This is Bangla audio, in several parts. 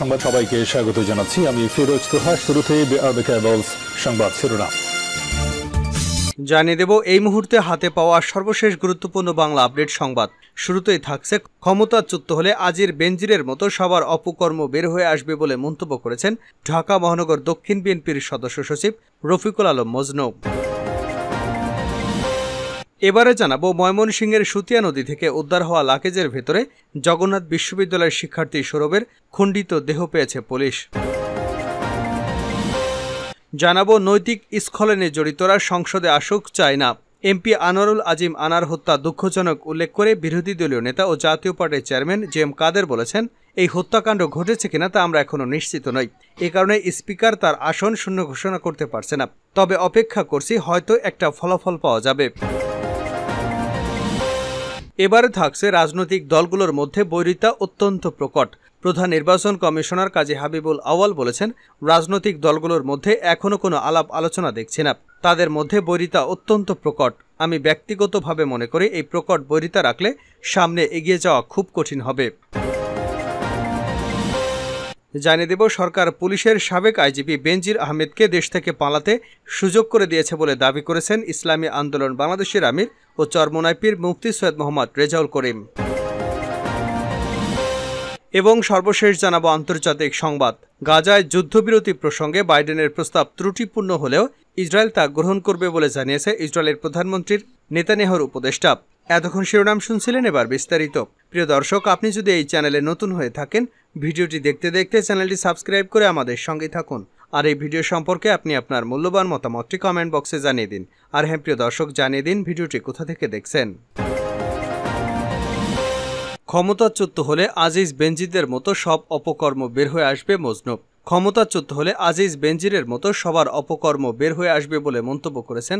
সংবাদ সবাইকে স্বাগত জানাচ্ছি। আমি ফিরোজ তোহা। শুরুতে সংবাদ শিরোনাম জানিয়ে দেব এই মুহূর্তে হাতে পাওয়া সর্বশেষ গুরুত্বপূর্ণ বাংলা আপডেট সংবাদ। শুরুতেই থাকছে, ক্ষমতাচ্যুত হলে আজির বেনজিরের মতো সবার অপকর্ম বের হয়ে আসবে বলে মন্তব্য করেছেন ঢাকা মহানগর দক্ষিণ বিএনপির সদস্য সচিব রফিকুল আলম মজনু। এবারে জানাবো, ময়মনসিংহের সুতিয়া নদী থেকে উদ্ধার হওয়া লাকেজের ভেতরে জগন্নাথ বিশ্ববিদ্যালয়ের শিক্ষার্থী সৌরভের খণ্ডিত দেহ পেয়েছে পুলিশ। জানাবো, নৈতিক স্খলনে জড়িতরা সংসদে আসুক চায় না। এমপি আনোয়ারুল আজিম আনার হত্যা দুঃখজনক উল্লেখ করে বিরোধী দলীয় নেতা ও জাতীয় পার্টির চেয়ারম্যান জেএম কাদের বলেছেন, এই হত্যাকাণ্ড ঘটেছে কিনা তা আমরা এখনো নিশ্চিত নই। এ কারণে স্পিকার তার আসন শূন্য ঘোষণা করতে পারছে না। তবে অপেক্ষা করছি, হয়তো একটা ফলাফল পাওয়া যাবে। এবারে থাকছে, রাজনৈতিক দলগুলোর মধ্যে বৈরিতা অত্যন্ত প্রকট। প্রধান নির্বাচন কমিশনার কাজী হাবিবুল আউয়াল বলেছেন, রাজনৈতিক দলগুলোর মধ্যে এখনো কোনো আলাপ আলোচনা দেখছি না। তাদের মধ্যে বৈরিতা অত্যন্ত প্রকট। আমি ব্যক্তিগতভাবে মনে করি এই প্রকট বৈরিতা রাখলে সামনে এগিয়ে যাওয়া খুব কঠিন হবে। জানিয়ে দেব, সরকার পুলিশের সাবেক আইজিপি বেনজির আহমেদকে দেশ থেকে পালাতে সুযোগ করে দিয়েছে বলে দাবি করেছেন ইসলামী আন্দোলন বাংলাদেশের আমির ও চরমোনাই পীর মুফতি সৈয়দ মোহাম্মদ রেজাউল করিম। এবং সর্বশেষ জানাবো আন্তর্জাতিক সংবাদ। গাজায় যুদ্ধবিরতি প্রসঙ্গে বাইডেনের প্রস্তাব ত্রুটিপূর্ণ হলেও ইসরায়েল তা গ্রহণ করবে বলে জানিয়েছে ইসরায়েলের প্রধানমন্ত্রীর নেতানিয়াহুর উপদেষ্টা। এতক্ষণ শিরোনাম শুনছিলেন, এবার বিস্তারিত। প্রিয় দর্শক, আপনি যদি এই চ্যানেলে নতুন হয়ে থাকেন, ভিডিওটি দেখতে দেখতে চ্যানেলটি সাবস্ক্রাইব করে আমাদের সঙ্গে থাকুন। আর এই ভিডিও সম্পর্কে আপনি আপনার মূল্যবান মতামতটি কমেন্ট বক্সে জানিয়ে দিন। আর হ্যাঁ প্রিয় দর্শক, জানিয়ে দিন ভিডিওটি কোথা থেকে দেখছেন। ক্ষমতাচ্যুত হলে আজিজ বেনজিরের মতো সব অপকর্ম বের হয়ে আসবে মজনু। ক্ষমতাচ্যুত হলে আজিজ বেনজিরের মতো সবার অপকর্ম বের হয়ে আসবে বলে মন্তব্য করেছেন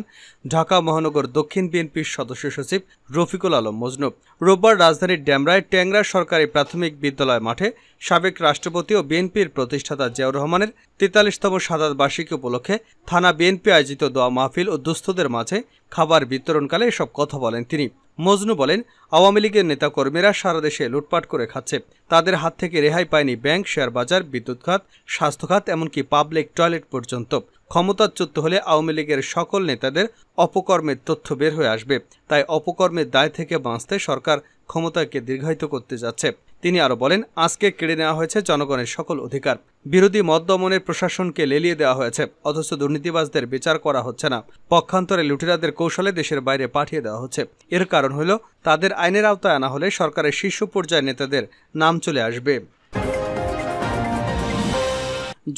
ঢাকা মহানগর দক্ষিণ বিএনপির সদস্য সচিব রফিকুল আলম মজনু। রোববার রাজধানীর ডেমরায় ট্যাংরা সরকারি প্রাথমিক বিদ্যালয় মাঠে সাবেক রাষ্ট্রপতি ও বিএনপির প্রতিষ্ঠাতা জিয়াউর রহমানের ৪৩তম শাহাদাত বার্ষিকী উপলক্ষে থানা বিএনপি আয়োজিত দোয়া মাহফিল ও দুস্থদের মাঝে খাবার বিতরণকালে এসব কথা বলেন তিনি। মজনু বলেন, আওয়ামী লীগের নেতাকর্মীরা সারা দেশে লুটপাট করে খাচ্ছে। তাদের হাত থেকে রেহাই পায়নি ব্যাংক, শেয়ার বাজার, বিদ্যুৎ খাত, স্বাস্থ্য খাত, এমনকি পাবলিক টয়লেট পর্যন্ত। ক্ষমতাচ্যুত হলে আওয়ামী লীগের সকল নেতাদের অপকর্মের তথ্য বের হয়ে আসবে। তাই অপকর্মের দায় থেকে বাঁচতে সরকার ক্ষমতাকে দীর্ঘায়িত করতে যাচ্ছে। তিনি আরো বলেন, আজকে কেড়ে নেওয়া হয়েছে জনগণের সকল অধিকার। বিরোধী মত দমনের প্রশাসনকে লেলিয়ে দেওয়া হয়েছে, অথচ দুর্নীতিবাজদের বিচার করা হচ্ছে না। পক্ষান্তরে লুটেরাদের কৌশলে দেশের বাইরে পাঠিয়ে দেওয়া হচ্ছে। এর কারণ হল, তাদের আইনের আওতায় আনা হলে সরকারের শীর্ষ পর্যায়ের নেতাদের নাম চলে আসবে।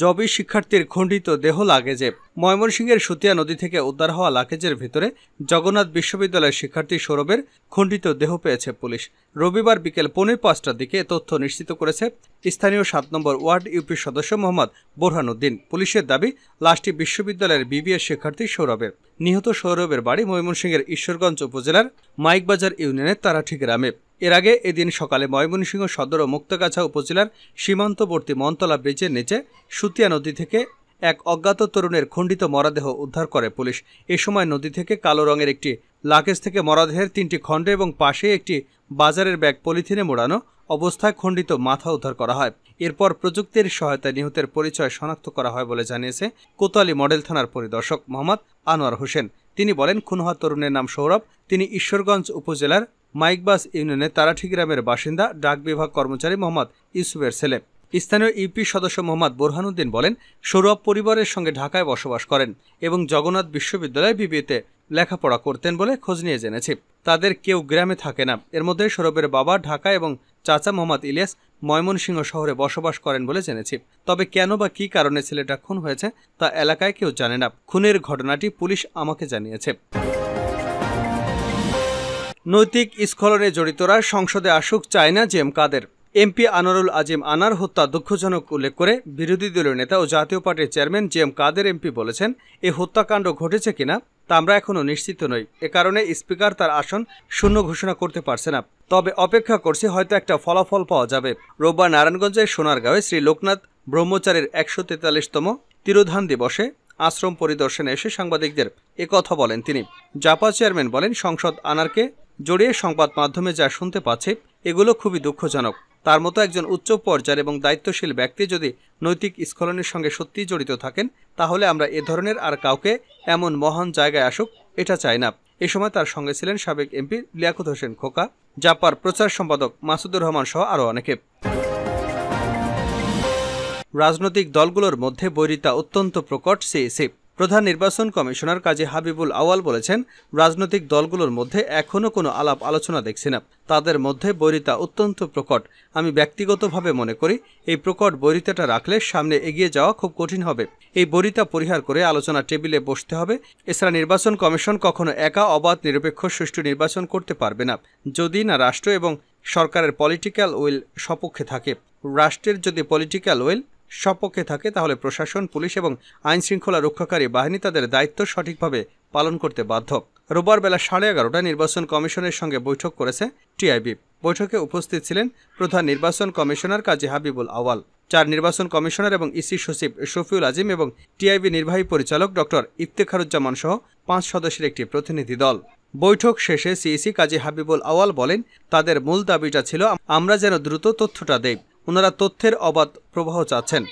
জবি শিক্ষার্থীর খণ্ডিত দেহ লাগেজে। ময়মনসিংহের সুতিয়া নদী থেকে উদ্ধার হওয়া লাকেজের ভিতরে জগন্নাথ বিশ্ববিদ্যালয়ের শিক্ষার্থী সৌরভের খণ্ডিত দেহ পেয়েছে পুলিশ। রবিবার বিকেল 4:45টার দিকে তথ্য নিশ্চিত করেছে স্থানীয় 7 নম্বর ওয়ার্ড ইউপি সদস্য মোহাম্মদ বোরহানুদ্দিন। পুলিশের দাবি, লাশটি বিশ্ববিদ্যালয়ের বিবিএ শিক্ষার্থী সৌরভের। নিহত সৌরভের বাড়ি ময়মনসিংহের ঈশ্বরগঞ্জ উপজেলার মাইকবাজার ইউনিয়নের তারাঠি গ্রামে। এর আগে এদিন সকালে ময়মনসিংহ সদর ও মুক্তাগাছা উপজেলার সীমান্তবর্তী মনতলা ব্রিজের নিচে সুতিয়া নদী থেকে এক অজ্ঞাত তরুণের খণ্ডিত মরদেহ উদ্ধার করে পুলিশ। এ সময় নদী থেকে কালো রঙের একটি লাকেজ থেকে মরদেহের 3টি খণ্ড এবং পাশে একটি বাজারের ব্যাগ পলিথিনে মোড়ানো অবস্থায় খণ্ডিত মাথা উদ্ধার করা হয়। এরপর প্রযুক্তির সহায়তায় নিহতের পরিচয় শনাক্ত করা হয় বলে জানিয়েছে কোতোয়ালি মডেল থানার পরিদর্শক মোহাম্মদ আনোয়ার হোসেন। তিনি বলেন, খুন হওয়া তরুণের নাম সৌরভ। তিনি ঈশ্বরগঞ্জ উপজেলার মাইকবাস ইউনিয়নের তারাঠি গ্রামের বাসিন্দা। ডাক বিভাগ কর্মচারী মোহাম্মদ ইউসুফের ছেলে। স্থানীয় ইউপি সদস্য মোহাম্মদ বোরহানুদ্দিন বলেন, সৌরভ পরিবারের সঙ্গে ঢাকায় বসবাস করেন এবং জগন্নাথ বিশ্ববিদ্যালয়ে বিবিএতে লেখাপড়া করতেন বলে খোঁজ নিয়ে জেনেছি। তাদের কেউ গ্রামে থাকে না। এর মধ্যে সৌরভের বাবা ঢাকা এবং চাচা মোহাম্মদ ইলিয়াস ময়মনসিংহ শহরে বসবাস করেন বলে জেনেছি। তবে কেন বা কী কারণে ছেলেটা খুন হয়েছে তা এলাকায় কেউ জানে না। খুনের ঘটনাটি পুলিশ আমাকে জানিয়েছে। নৈতিক স্খলনে জড়িতরা সংসদে আসুক চায় না জেএম কাদের। এমপি আনোয়ারুল আজিম আনার হত্যা দুঃখজনক উল্লেখ করে বিরোধী দলীয় নেতা ও জাতীয় পার্টির চেয়ারম্যান জেএম কাদের এমপি বলেছেন, এই হত্যাকাণ্ড ঘটেছে কিনা তা আমরা এখনো নিশ্চিত নই। এ কারণে স্পিকার তার আসন শূন্য ঘোষণা করতে পারছে না। তবে অপেক্ষা করছি, হয়তো একটা ফলাফল পাওয়া যাবে। রোববার নারায়ণগঞ্জের সোনারগাঁওয়ে শ্রী লোকনাথ ব্রহ্মচারীর 143তম তিরোধান দিবসে আশ্রম পরিদর্শনে এসে সাংবাদিকদের একথা বলেন তিনি। জাপা চেয়ারম্যান বলেন, সংসদ আনারকে জড়িয়ে সংবাদ মাধ্যমে যা শুনতে পাচ্ছে এগুলো খুবই দুঃখজনক। তার মতো একজন উচ্চ পর্যায়ের এবং দায়িত্বশীল ব্যক্তি যদি নৈতিক স্খলনের সঙ্গে সত্যিই জড়িত থাকেন, তাহলে আমরা এ ধরনের আর কাউকে এমন মহান জায়গায় আসুক এটা চাই না। এ সময় তার সঙ্গে ছিলেন সাবেক এমপি লিয়াকত হোসেন খোকা, জাপার প্রচার সম্পাদক মাসুদুর রহমান সহ আরও অনেকে। রাজনৈতিক দলগুলোর মধ্যে বৈরিতা অত্যন্ত প্রকট। সিইসি প্রধান নির্বাচন কমিশনার কাজী হাবিবুল আওয়াল বলেছেন, রাজনৈতিক দলগুলোর মধ্যে এখনও কোনো আলাপ আলোচনা দেখছি না। তাদের মধ্যে বৈরিতা অত্যন্ত প্রকট। আমি ব্যক্তিগতভাবে মনে করি এই প্রকট বৈরিতাটা রাখলে সামনে এগিয়ে যাওয়া খুব কঠিন হবে। এই বৈরিতা পরিহার করে আলোচনা টেবিলে বসতে হবে। এছাড়া নির্বাচন কমিশন কখনো একা অবাধ নিরপেক্ষ সুষ্ঠু নির্বাচন করতে পারবে না যদি না রাষ্ট্র এবং সরকারের পলিটিক্যাল উইল সপক্ষে থাকে। রাষ্ট্রের যদি পলিটিক্যাল উইল সপক্ষে থাকে তাহলে প্রশাসন, পুলিশ এবং আইন শৃঙ্খলা রক্ষাকারী বাহিনী তাদের দায়িত্ব সঠিকভাবে পালন করতে বাধ্য। রোববার বেলা 11:30টায় নির্বাচন কমিশনের সঙ্গে বৈঠক করেছে টিআইবি। বৈঠকে উপস্থিত ছিলেন প্রধান নির্বাচন কমিশনার কাজী হাবিবুল আওয়াল, 4 নির্বাচন কমিশনার এবং ইসি সচিব শফিউল আজিম এবং টিআইবি নির্বাহী পরিচালক ডক্টর ইফতেখারুজ্জামান সহ 5 সদস্যের একটি প্রতিনিধি দল। বৈঠক শেষে সিইসি কাজী হাবিবুল আওয়াল বলেন, তাদের মূল দাবিটা ছিল আমরা যেন দ্রুত তথ্যটা দেই। ওনারা তথ্যের অবাধ প্রবাহ চাচ্ছেন,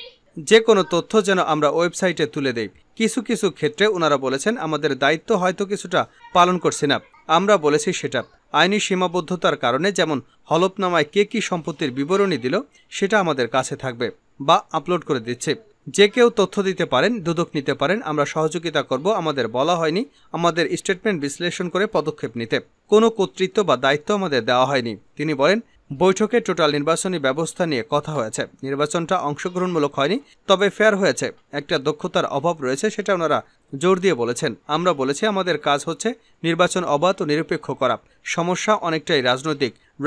যে কোনো তথ্য যেন আমরা ওয়েবসাইটে তুলে দেই। কিছু কিছু ক্ষেত্রে ওনারা বলেছেন আমাদের দায়িত্ব হয়তো কিছুটা পালন করছি না। আমরা বলেছি সেটা আইনি সীমাবদ্ধতার কারণে, যেমন হলফনামায় কে কী সম্পত্তির বিবরণী দিল সেটা আমাদের কাছে থাকবে বা আপলোড করে দিচ্ছে। যে কেউ তথ্য দিতে পারেন, দুদক নিতে পারেন, আমরা সহযোগিতা করব। আমাদের বলা হয়নি আমাদের স্টেটমেন্ট বিশ্লেষণ করে পদক্ষেপ নিতে, কোনো কর্তৃত্ব বা দায়িত্ব আমাদের দেওয়া হয়নি। তিনি বলেন, বৈঠকে টোটাল নির্বাচনী ব্যবস্থা নিয়ে কথা হয়েছে। নির্বাচনটা অংশগ্রহণমূলক হয়নি, তবে ফেয়ার হয়েছে। একটা দক্ষতার অভাব রয়েছে, সেটা ওনারা জোর দিয়ে বলেছেন। আমরা বলেছি আমাদের কাজ হচ্ছে নির্বাচন অবাধ ও নিরপেক্ষ করা। সমস্যা অনেকটাই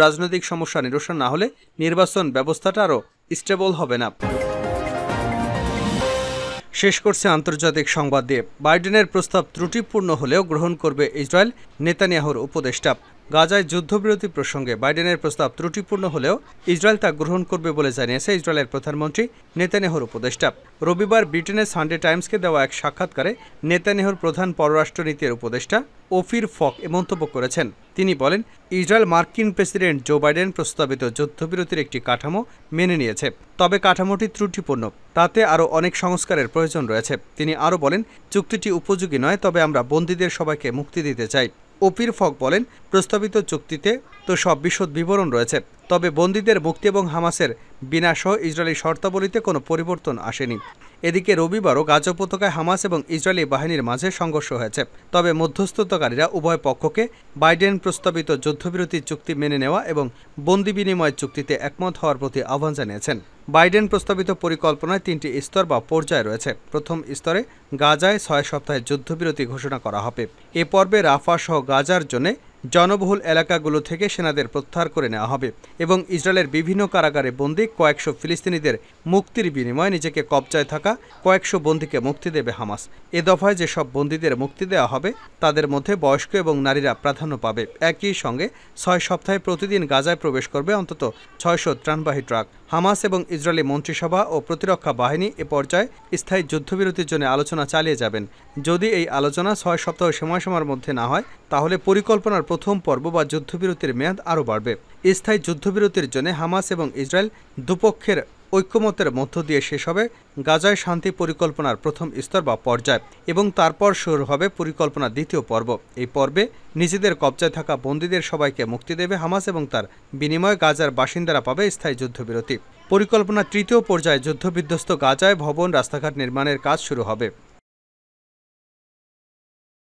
রাজনৈতিক সমস্যা নিরসন না হলে নির্বাচন ব্যবস্থাটা আরও স্টেবল হবে না। শেষ করছে আন্তর্জাতিক সংবাদ দিয়ে। বাইডেনের প্রস্তাব ত্রুটিপূর্ণ হলেও গ্রহণ করবে ইসরায়েল, নেতানিয়াহুর উপদেষ্টা। গাজায় যুদ্ধবিরতি প্রসঙ্গে বাইডেনের প্রস্তাব ত্রুটিপূর্ণ হলেও ইসরায়েল তা গ্রহণ করবে বলে জানিয়েছে ইসরায়েলের প্রধানমন্ত্রী নেতানিয়াহুর উপদেষ্টা। রবিবার ব্রিটেনের সানডে টাইমসকে দেওয়া এক সাক্ষাৎকারে নেতানিয়াহুর প্রধান পররাষ্ট্রনীতির উপদেষ্টা ওফির ফক এ মন্তব্য করেছেন। তিনি বলেন, ইসরায়েল মার্কিন প্রেসিডেন্ট জো বাইডেন প্রস্তাবিত যুদ্ধবিরতির একটি কাঠামো মেনে নিয়েছে, তবে কাঠামোটি ত্রুটিপূর্ণ। তাতে আরও অনেক সংস্কারের প্রয়োজন রয়েছে। তিনি আরও বলেন, চুক্তিটি উপযোগী নয়, তবে আমরা বন্দীদের সবাইকে মুক্তি দিতে চাই। ওপির ফক বলেন, প্রস্তাবিত চুক্তিতে তো সব বিশদ বিবরণ রয়েছে, তবে বন্দীদের মুক্তি এবং হামাসের বিনাশসহ ইসরায়েলি শর্তাবলীতে কোনো পরিবর্তন আসেনি। এদিকে রবিবারও গাজা উপত্যকায় হামাস এবং ইসরায়েলি বাহিনীর মাঝে সংঘর্ষ হয়েছে, তবে মধ্যস্থতাকারীরা উভয় পক্ষকে বাইডেন প্রস্তাবিত যুদ্ধবিরতির চুক্তি মেনে নেওয়া এবং বন্দি বিনিময় চুক্তিতে একমত হওয়ার প্রতি আহ্বান জানিয়েছেন। বাইডেন প্রস্তাবিত পরিকল্পনায় 3টি স্তর বা পর্যায় রয়েছে। প্রথম স্তরে গাজায় 6 সপ্তাহের যুদ্ধবিরতি ঘোষণা করা হবে। এ পর্বে রাফা সহ গাজার জন্য জনবহুল এলাকাগুলো থেকে সেনাদের প্রত্যাহার করে নেওয়া হবে এবং ইসরায়েলের বিভিন্ন কারাগারে বন্দী কয়েকশো ফিলিস্তিনিদের মুক্তির বিনিময়ে নিজেকে কবজায় থাকা কয়েকশো বন্দীকে মুক্তি দেবে হামাস। এ দফায় যেসব বন্দীদের মুক্তি দেওয়া হবে তাদের মধ্যে বয়স্ক এবং নারীরা প্রাধান্য পাবে। একই সঙ্গে 6 সপ্তাহে প্রতিদিন গাজায় প্রবেশ করবে অন্তত 600 ত্রাণবাহী ট্রাক। হামাস এবং ইসরায়েলি মন্ত্রিসভা ও প্রতিরক্ষা বাহিনী এ পর্যায়ে স্থায়ী যুদ্ধবিরতির জন্য আলোচনা চালিয়ে যাবেন। যদি এই আলোচনা 6 সপ্তাহ সময়সীমার মধ্যে না হয়, তাহলে পরিকল্পনার প্রথম পর্ব বা যুদ্ধবিরতির মেয়াদ আরও বাড়বে। স্থায়ী যুদ্ধবিরতির জন্য হামাস এবং ইসরায়েল দুপক্ষের ঐক্যমতের মধ্য দিয়ে শেষ হবে গাজায় শান্তি পরিকল্পনার প্রথম স্তর বা পর্যায় এবং তারপর শুরু হবে পরিকল্পনার দ্বিতীয় পর্ব। এই পর্বে নিজেদের কবজায় থাকা বন্দীদের সবাইকে মুক্তি দেবে হামাস এবং তার বিনিময়ে গাজার বাসিন্দারা পাবে স্থায়ী যুদ্ধবিরতি। পরিকল্পনার তৃতীয় পর্যায়ে যুদ্ধবিধ্বস্ত গাজায় ভবন, রাস্তাঘাট নির্মাণের কাজ শুরু হবে।